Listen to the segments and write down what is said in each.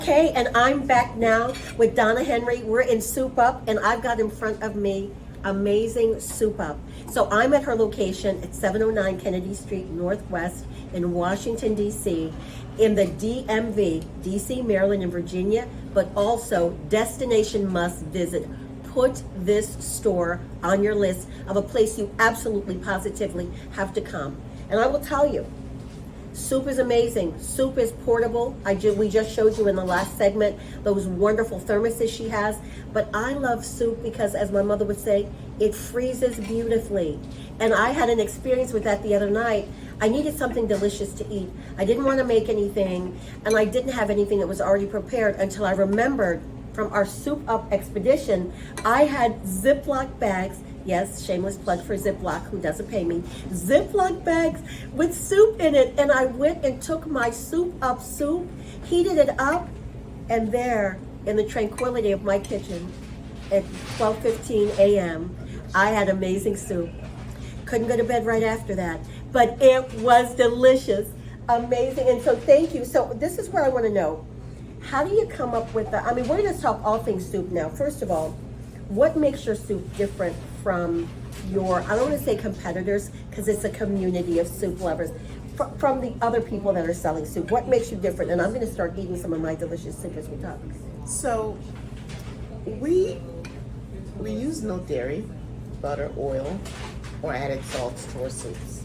Okay, and I'm back now with Donna Henry. We're in Soup Up, and I've got in front of me amazing Soup Up. So I'm at her location at 709 Kennedy Street Northwest in Washington, D.C., in the DMV, D.C., Maryland, and Virginia, but also destination must visit. Put this store on your list of a place you absolutely, positively have to come. And I will tell you, soup is amazing. Soup is portable. We just showed you in the last segment those wonderful thermoses she has. But I love soup because, as my mother would say, it freezes beautifully. And I had an experience with that the other night. I needed something delicious to eat. I didn't want to make anything, and I didn't have anything that was already prepared until I remembered from our Soup Up expedition, I had Ziploc bags. Yes, shameless plug for Ziploc, who doesn't pay me. Ziploc bags with soup in it. And I went and took my Soup Up soup, heated it up, and there, in the tranquility of my kitchen, at 12:15 a.m., I had amazing soup. Couldn't go to bed right after that, but it was delicious, amazing. And so thank you. So this is where I want to know, how do you come up with that? I mean, we're going to talk all things soup now. First of all, what makes your soup different from your, I don't want to say competitors, because it's a community of soup lovers, from the other people that are selling soup? What makes you different? And I'm going to start eating some of my delicious soup as we talk. So we use no dairy, butter, oil, or added salts to our soups.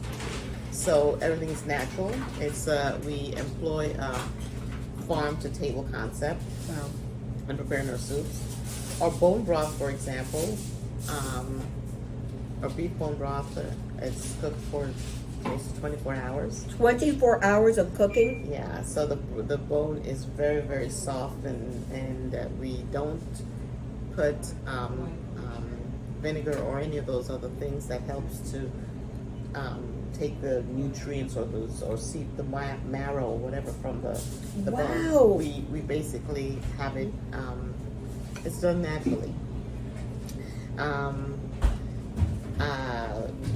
So everything is natural. It's we employ a farm to table concept when preparing our soups. Our bone broth, for example, our beef bone broth, it's cooked for close to 24 hours. 24 hours of cooking? Yeah, so the bone is very, very soft, and we don't put vinegar or any of those other things that helps to take the nutrients or seep the marrow or whatever from the bone. We basically have it, it's done naturally.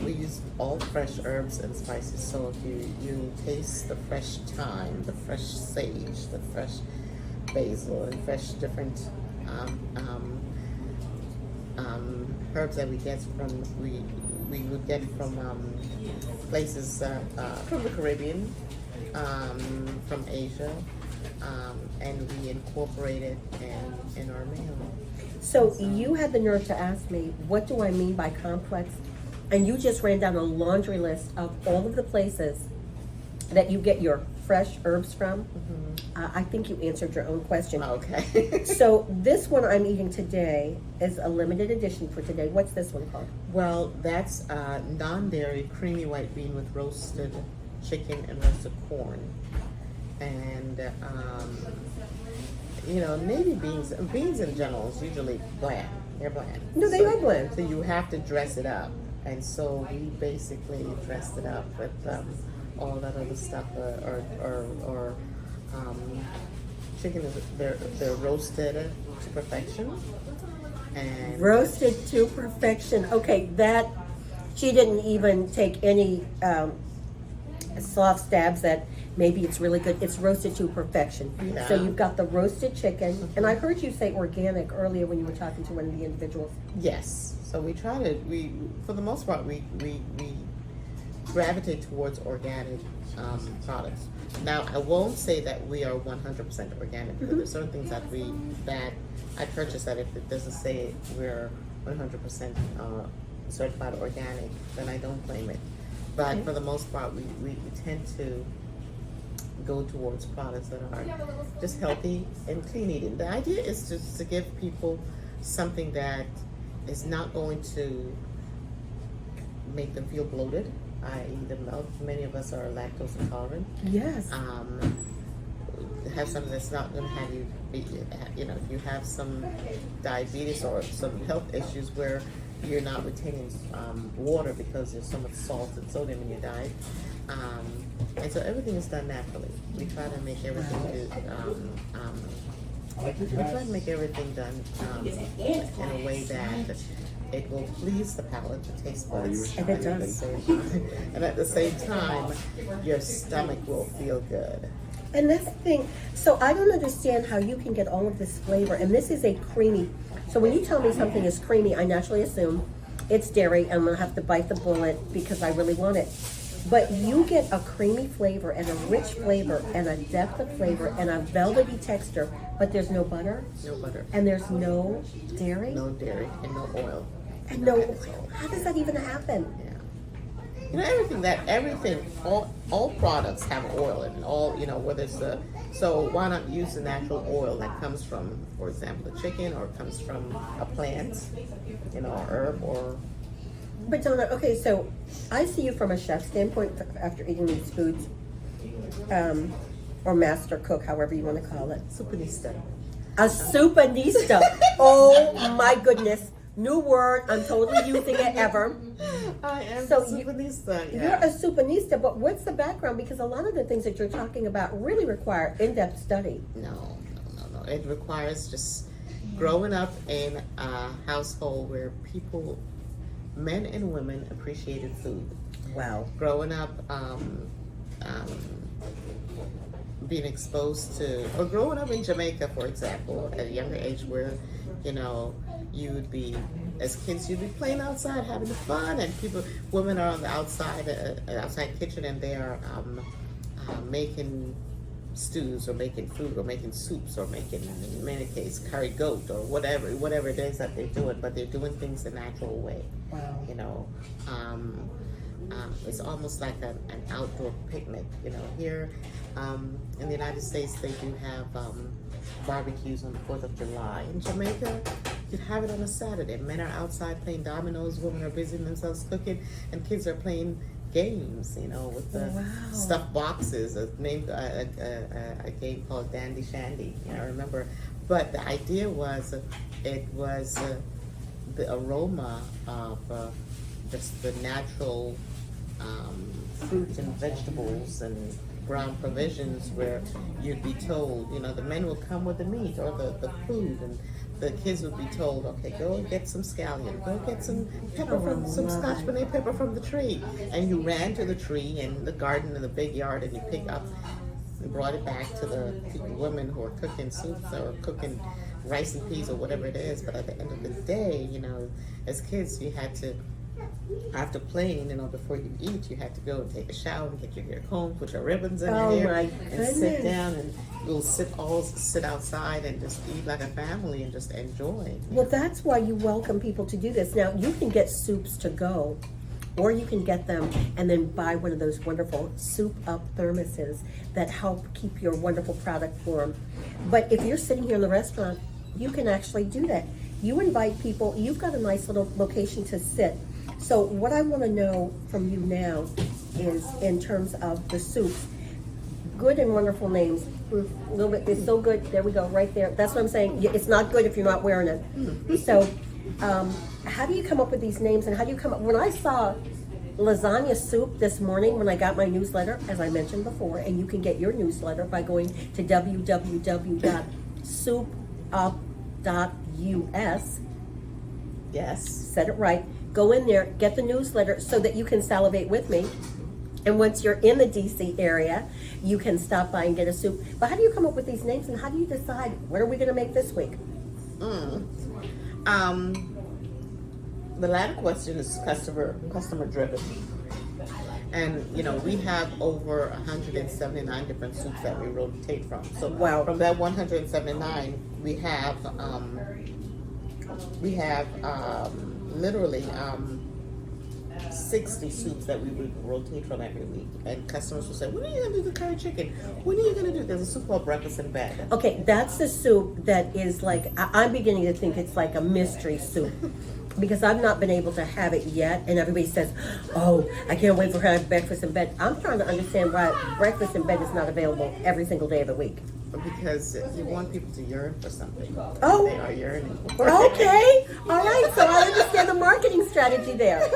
We use all fresh herbs and spices, so if you taste the fresh thyme, the fresh sage, the fresh basil, and fresh different herbs that we get from, we would get from places from the Caribbean, from Asia, and we incorporate it in our meal. So you had the nerve to ask me, what do I mean by complex? And you just ran down a laundry list of all of the places that you get your fresh herbs from. Mm-hmm. I think you answered your own question. Okay. So this one I'm eating today is a limited edition for today. What's this one called? Well, that's non-dairy creamy white bean with roasted chicken and roasted corn. And navy beans in general is usually bland. They're bland. No, they are bland. So you have to dress it up. And so we basically dressed it up with all that other stuff, or chicken. They're roasted to perfection. And roasted to perfection. Okay, that she didn't even take any soft stabs that maybe it's really good. It's roasted to perfection. Yeah. So you've got the roasted chicken, and I heard you say organic earlier when you were talking to one of the individuals. Yes. So we try to, for the most part, we gravitate towards organic products. Now, I won't say that we are 100% organic, because there's certain things that I purchase that if it doesn't say we're 100% certified organic, then I don't claim it. But for the most part, we tend to go towards products that are just healthy and clean eating. The idea is just to give people something that is not going to make them feel bloated, i.e. the milk. Many of us are lactose intolerant. Yes. Have something that's not going to have you be, if you have some diabetes or some health issues where you're not retaining water because there's so much salt and sodium in your diet. And so everything is done naturally. We try to make everything done in a way that it will please the palate, the taste buds, and it does. And at the same time, your stomach will feel good. And that's the thing. So I don't understand how you can get all of this flavor. And this is a creamy. So when you tell me something is creamy, I naturally assume it's dairy. I'm going to have to bite the bullet because I really want it. But you get a creamy flavor and a rich flavor and a depth of flavor and a velvety texture, but there's no butter. No butter. And there's no dairy. No dairy and no oil. And no oil. How does that even happen? Yeah. You know, all products have oil in it. All, you know, whether it's so why not use the natural oil that comes from, for example, a chicken, or comes from a plant, you know, herb, or. But Donna, okay, so I see you from a chef standpoint after eating these foods, or master cook, however you want to call it. Soupanista. A soupanista. Oh my goodness. New word. I'm totally using it ever. I am So a soupanista. You're a soupanista, but what's the background? Because a lot of the things that you're talking about really require in-depth study. No. It requires just growing up in a household where people, men and women, appreciated food. Wow. Growing up, being exposed to, or growing up in Jamaica, for example, at a younger age, where, you know, you would be, as kids, you'd be playing outside, having fun, and women are on the outside kitchen, and they are making stews, or making food, or making soups, or making, in many cases, curry goat, or whatever it is that they're doing, but they're doing things the natural way. Wow. You know, it's almost like an outdoor picnic. You know, here in the United States, they do have barbecues on the 4th of July. In Jamaica, you can have it on a Saturday. Men are outside playing dominoes, women are busying themselves cooking, and kids are playing games, you know, with the stuffed boxes. A game called Dandy Shandy, you know, I remember. But the idea was, it was the aroma of just the natural fruits and vegetables and ground provisions, where you'd be told, you know, the men would come with the meat or the food, and the kids would be told, okay, go and get some scallion, go get some pepper from some Scotch bonnet pepper from the tree, and you ran to the tree and the garden in the big yard, and you picked up and brought it back to the women who are cooking soups or cooking rice and peas or whatever it is. But at the end of the day, you know, as kids, you had to, after playing, you know, before you eat, you had to go and take a shower and get your hair combed, put your ribbons in your hair, and sit down, and you'll sit outside and just eat like a family and just enjoy. Well, that's why you welcome people to do this. Now, you can get soups to go, or you can get them and then buy one of those wonderful Soup Up thermoses that help keep your wonderful product warm. But if you're sitting here in the restaurant, you can actually do that. You invite people. You've got a nice little location to sit. So what I want to know from you now is, in terms of the soups, good and wonderful names. A little bit, it's so good. There we go, right there. That's what I'm saying. It's not good if you're not wearing it. So how do you come up with these names, and how do you come up? When I saw lasagna soup this morning, when I got my newsletter, as I mentioned before, and you can get your newsletter by going to www.soupup.us. Yes. Said it right. Go in there, get the newsletter so that you can salivate with me. And once you're in the DC area, you can stop by and get a soup. But how do you come up with these names, and how do you decide what are we going to make this week? The latter question is customer driven. And, you know, we have over 179 different soups that we rotate from. So from that 179, we have literally 60 soups that we would rotate from every week. And customers will say, when are you going to do the curry chicken? When are you going to do, there's a soup called breakfast in bed. Okay, that's the soup that is like, I'm beginning to think it's like a mystery soup. Because I've not been able to have it yet, and everybody says, oh, I can't wait for her to have breakfast in bed. I'm trying to understand why breakfast in bed is not available every single day of the week. Because you want people to yearn for something. Oh. They are yearning for it. Okay, all right, so I understand the marketing strategy there.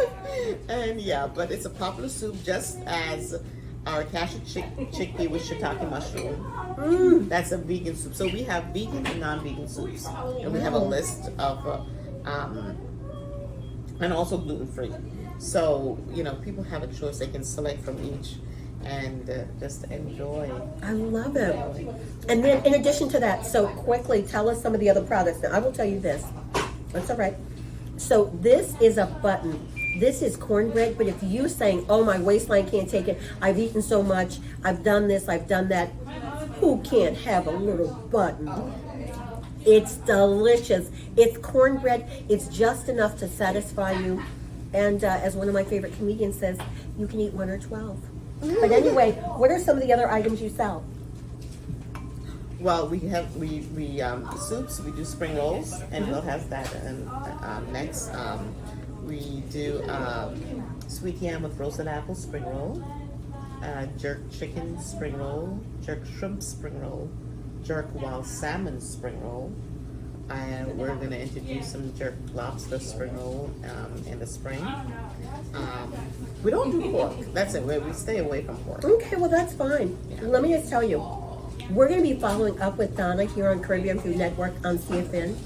And yeah, but it's a popular soup, just as our cashew chickpea with shiitake mushroom. That's a vegan soup. So we have vegan and non-vegan soups. And we have a list of and also gluten-free. So, you know, people have a choice. They can select from each and just enjoy. I love it. And then in addition to that, so quickly tell us some of the other products. Now I will tell you this. That's all right. So this is a button. This is cornbread, but if you saying, oh, my waistline can't take it, I've eaten so much, I've done this, I've done that, who can't have a little button? It's delicious. It's cornbread. It's just enough to satisfy you. And as one of my favorite comedians says, you can eat 1 or 12. But anyway, what are some of the other items you sell? Well, we soups. We do spring rolls, and we'll have that. And next, we do sweet yam with roasted apple spring roll, jerk chicken spring roll, jerk shrimp spring roll, jerk wild salmon spring roll, and we're going to introduce some jerk lobster spring roll in the spring. We don't do pork. That's it. We stay away from pork. Okay, well, that's fine. Yeah. Let me just tell you, we're going to be following up with Donna here on Caribbean Food Network on CFN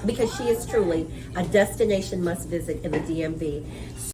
because she is truly a destination must visit in the DMV.